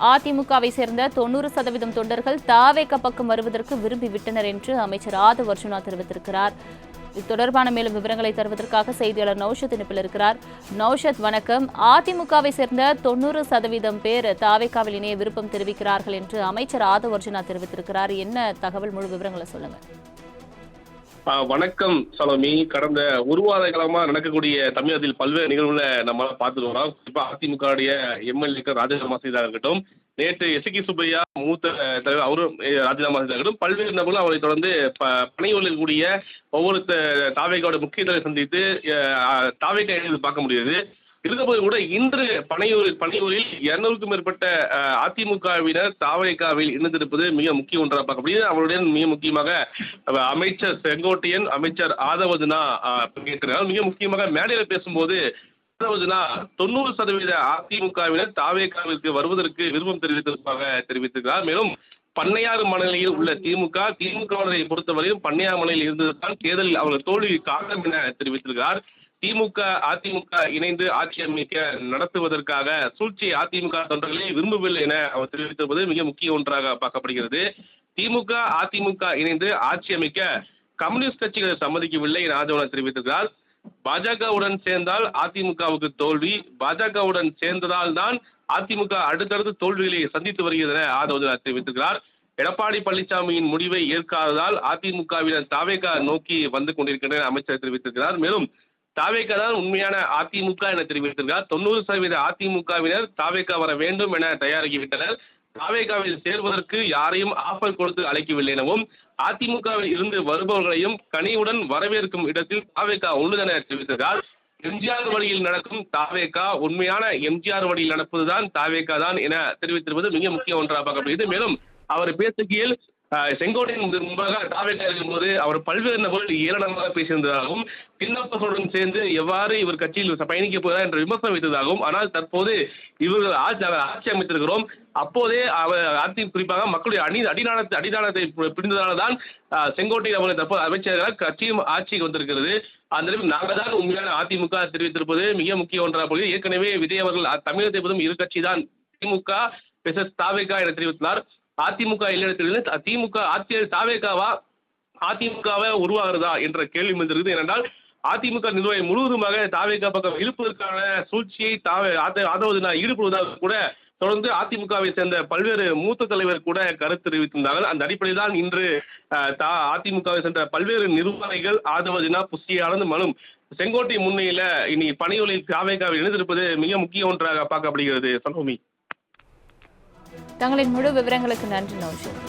அதிமுகவை சேர்ந்த 90% தொண்டர்கள் தாவேக பக்கம் வருவதற்கு விரும்பிவிட்டனர் என்று அமைச்சர் ஆதவ் அர்ஜுனா தெரிவித்திருக்கிறார். இது தொடர்பான மேலும் விவரங்களை தருவதற்காக செய்தியாளர் நௌஷத் இணைப்பில் இருக்கிறார். நௌஷத், வணக்கம். அதிமுகவை சேர்ந்த 90% பேர் தாவேகாவில் இணைய விருப்பம் தெரிவிக்கிறார்கள் என்று அமைச்சர் ஆதவ் அர்ஜுனா தெரிவித்திருக்கிறார். என்ன தகவல், முழு விவரங்களை சொல்லுங்க. வணக்கம் சலோமி. கடந்த ஒரு வார காலமா நடக்கக்கூடிய தமிழகத்தில் பல்வேறு நிகழ்வுகளை நம்ம பார்த்துட்டு வரோம். குறிப்பா அதிமுக எம்எல்ஏக்கள் ராஜினாமா செய்ததாக இருக்கட்டும், நேற்று எஸ்கி சுப்பையா மூத்த தலைவர் அவரும் ராஜினாமா செய்ததாக இருக்கட்டும், பல்வேறு நபர்களும் அவரை தொடர்ந்து பணியில் இருக்கக்கூடிய ஒவ்வொரு தாவேகாவோட முக்கிய தலைவர் சந்தித்து தாவேகா எழுதி பார்க்க முடியுது. இருந்தபோது கூட இன்று பனையூரில் 200க்கும் மேற்பட்ட அதிமுகவினர் தாவேகாவில் இணைந்திருப்பது மிக முக்கிய ஒன்றாக பார்க்கப்படுகிறது. அவருடன் மிக முக்கியமாக அமைச்சர் செங்கோட்டையன், அமைச்சர் ஆதவ் அர்ஜுனா பங்கேற்கிறார். மிக முக்கியமாக மேடையில் பேசும்போது ஆதவ் அர்ஜுனா 90% அதிமுகவினர் தாவேகாவிற்கு வருவதற்கு விருப்பம் தெரிவித்திருக்கிறார். மேலும் பண்ணையாறு மணலில் உள்ள திமுகவினரை பொறுத்தவரையும் பண்ணையாறு மணலில் இருந்ததுதான் தேர்தலில் அவர்கள் தோல்வி காரணம் என தெரிவித்திருக்கிறார். அதிமுக இணைந்து ஆட்சி அமைக்க நடத்துவதற்காக சூழ்ச்சியை அதிமுக தொண்டர்களே விரும்பவில்லை என அவர் தெரிவித்திருப்பது மிக முக்கிய ஒன்றாக பார்க்கப்படுகிறது. அதிமுக இணைந்து ஆட்சி அமைக்க கம்யூனிஸ்ட் கட்சிகள் சம்மதிக்கவில்லை என ஆதவ் தெரிவித்திருக்கிறார். பாஜகவுடன் சேர்ந்தால் அதிமுகவுக்கு தோல்வி, பாஜகவுடன் சேர்ந்ததால் தான் அதிமுக அடுத்தடுத்து தோல்விகளை சந்தித்து வருகிறது என ஆதவ் தெரிவித்திருக்கிறார். எடப்பாடி பழனிசாமியின் முடிவை ஏற்காததால் அதிமுகவினர் தாவேகா நோக்கி வந்து கொண்டிருக்கின்றனர் அமைச்சர் தெரிவித்திருக்கிறார். மேலும் தாவேகா தான் உண்மையான அதிமுக என தெரிவித்திருக்கிறார். 90% அதிமுகவினர் தாவேகா வர வேண்டும் என தயாராகிவிட்டனர். தாவேகாவில் சேர்வதற்கு யாரையும் ஆஃபர் கொடுத்து அழைக்கவில்லை எனவும் அதிமுகவில் இருந்து வருபவர்களையும் கனிவுடன் வரவேற்கும் இடத்தில் தாவேகா உள்ளதென தெரிவித்திருக்கிறார். எம்ஜிஆர் வழியில் நடக்கும் தாவேகா உண்மையான எம்ஜிஆர் வழியில் நடப்பதுதான் தாவேகா தான் என தெரிவித்திருப்பது மிக முக்கிய ஒன்றாக பார்க்கப்படுகிறது. மேலும் அவர் பேசுகையில் செங்கோட்டையின் முன்பாக தாவேகா இருக்கும்போது அவர் பல்வேறு நபர்கள் ஏளனமாக பேசியிருந்ததாகவும், சின்னப்பர்களுடன் சேர்ந்து எவ்வாறு இவர் கட்சியில் பயணிக்க போகிறார் என்ற விமர்சனம் வைத்ததாகவும், ஆனால் தற்போது இவர்கள் ஆட்சி அமைத்திருக்கிறோம், அப்போதே அவர் குறிப்பாக மக்களுடைய அடிநாளத்தை பிடிந்ததால்தான் செங்கோட்டை அவர்கள் தற்போது அமைச்சர்களால் கட்சியும் ஆட்சிக்கு வந்திருக்கிறது. அந்த நாங்கள் தான் உண்மையான அதிமுக தெரிவித்திருப்பது மிக முக்கிய ஒன்றாக போகிறது. ஏற்கனவே விஜய் அவர்கள் தமிழகத்தை பொறுத்தும் இரு கட்சி தான் திமுக தாவேகா என தெரிவித்துள்ளார். அதிமுக இல்லத்தில் தாவேகாவா அதிமுகவை உருவாகிறதா என்ற கேள்வி வந்திருக்கிறது. ஏனென்றால் அதிமுக நிர்வாகி முழுவதுமாக தாவேகா பக்கம் இழுப்பதற்கான சூழ்ச்சியை ஆதவ் ஈடுபடுவதாக கூட தொடர்ந்து அதிமுகவை சேர்ந்த பல்வேறு மூத்த தலைவர் கூட கருத்து தெரிவித்திருந்தார்கள். அந்த அடிப்படையில் தான் இன்று அதிமுகவை சேர்ந்த பல்வேறு நிர்வாகிகள் ஆதவ் அர்ஜுனா, புஷ்டியானந்த் மற்றும் செங்கோட்டை முன்னிலையில இனி பணிகளில் தாவேகாவில் இணைந்திருப்பது மிக முக்கிய ஒன்றாக பார்க்கப்படுகிறது. சலோமி, தங்களின் முழு விவரங்களுக்கு நன்றி நௌஷத்.